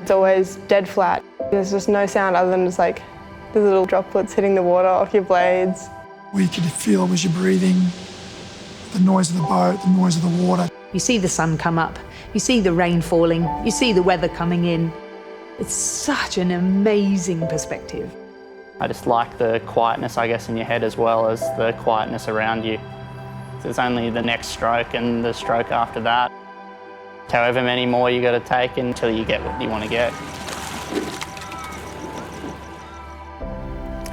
It's always dead flat. There's just no sound other than just like the little droplets hitting the water off your blades. What you could feel was your breathing, the noise of the boat, the noise of the water. You see the sun come up, you see the rain falling, you see the weather coming in. It's such an amazing perspective. I just like the quietness, I guess, in your head as well as the quietness around you. There's only the next stroke and the stroke after that. However many more you got to take until you get what you want to get.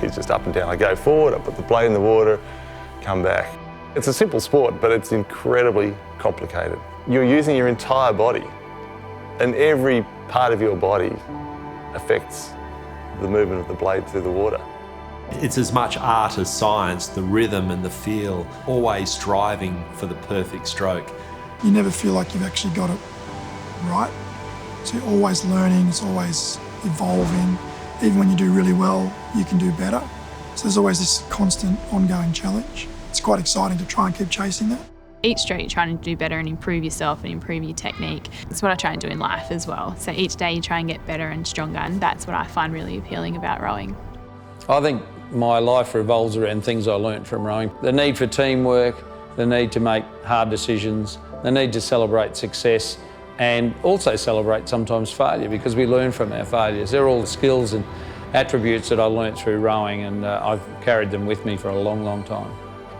It's just up and down. I go forward, I put the blade in the water, come back. It's a simple sport, but it's incredibly complicated. You're using your entire body, and every part of your body affects the movement of the blade through the water. It's as much art as science, the rhythm and the feel, always striving for the perfect stroke. You never feel like you've actually got it right. So you're always learning, it's always evolving. Even when you do really well, you can do better. So there's always this constant ongoing challenge. It's quite exciting to try and keep chasing that. Each stroke you're trying to do better and improve yourself and improve your technique. That's what I try and do in life as well. So each day you try and get better and stronger, and that's what I find really appealing about rowing. I think my life revolves around things I learnt from rowing. The need for teamwork, the need to make hard decisions, the need to celebrate success and also celebrate sometimes failure, because we learn from our failures. They're all skills and attributes that I learnt through rowing, and I've carried them with me for a long, long time.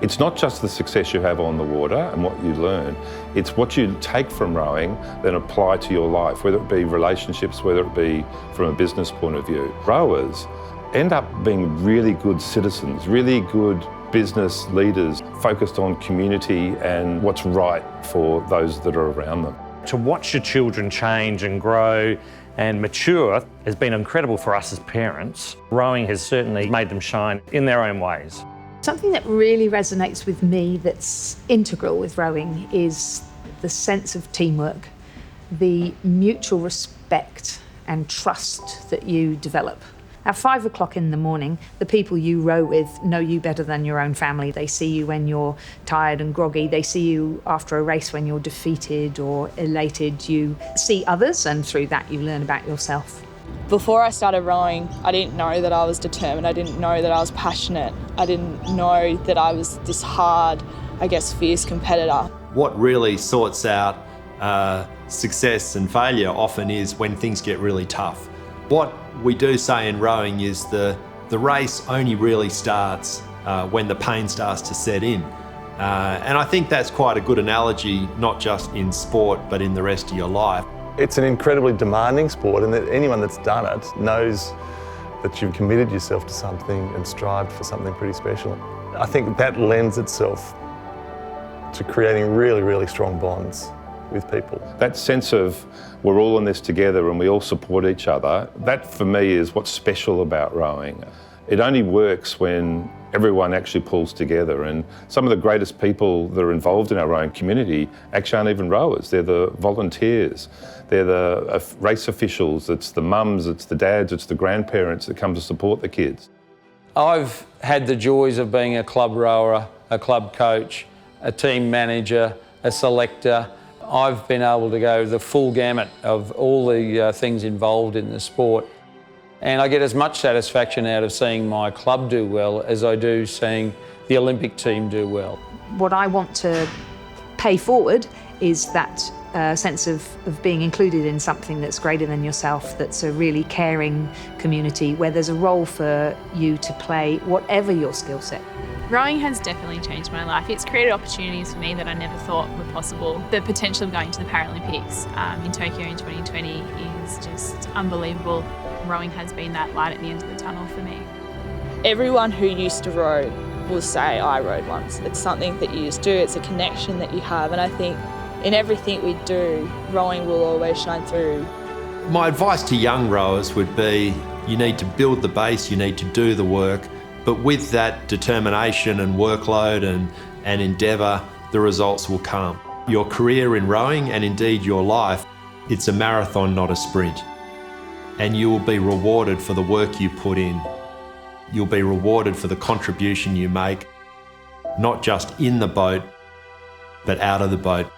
It's not just the success you have on the water and what you learn, it's what you take from rowing then apply to your life, whether it be relationships, whether it be from a business point of view. Rowers end up being really good citizens, really good business leaders, focused on community and what's right for those that are around them. To watch your children change and grow and mature has been incredible for us as parents. Rowing has certainly made them shine in their own ways. Something that really resonates with me that's integral with rowing is the sense of teamwork, the mutual respect and trust that you develop. At 5 o'clock in the morning, the people you row with know you better than your own family. They see you when you're tired and groggy. They see you after a race when you're defeated or elated. You see others, and through that you learn about yourself. Before I started rowing, I didn't know that I was determined. I didn't know that I was passionate. I didn't know that I was this hard, fierce competitor. What really sorts out success and failure often is when things get really tough. What we do say in rowing is the race only really starts when the pain starts to set in. And I think that's quite a good analogy, not just in sport, but in the rest of your life. It's an incredibly demanding sport, and that anyone that's done it knows that you've committed yourself to something and strived for something pretty special. I think that lends itself to creating really, really strong bonds with people. That sense of we're all in this together and we all support each other, that for me is what's special about rowing. It only works when everyone actually pulls together, and some of the greatest people that are involved in our rowing community actually aren't even rowers. They're the volunteers, they're the race officials, it's the mums, it's the dads, it's the grandparents that come to support the kids. I've had the joys of being a club rower, a club coach, a team manager, a selector. I've been able to go the full gamut of all the things involved in the sport. And I get as much satisfaction out of seeing my club do well as I do seeing the Olympic team do well. What I want to pay forward is that sense of being included in something that's greater than yourself, that's a really caring community where there's a role for you to play, whatever your skill set. Rowing has definitely changed my life. It's created opportunities for me that I never thought were possible. The potential of going to the Paralympics in Tokyo in 2020 is just unbelievable. Rowing has been that light at the end of the tunnel for me. Everyone who used to row will say, I rowed once. It's something that you just do, it's a connection that you have, and I think in everything we do, rowing will always shine through. My advice to young rowers would be, you need to build the base, you need to do the work, but with that determination and workload and endeavour, the results will come. Your career in rowing, and indeed your life, it's a marathon, not a sprint. And you will be rewarded for the work you put in. You'll be rewarded for the contribution you make, not just in the boat, but out of the boat.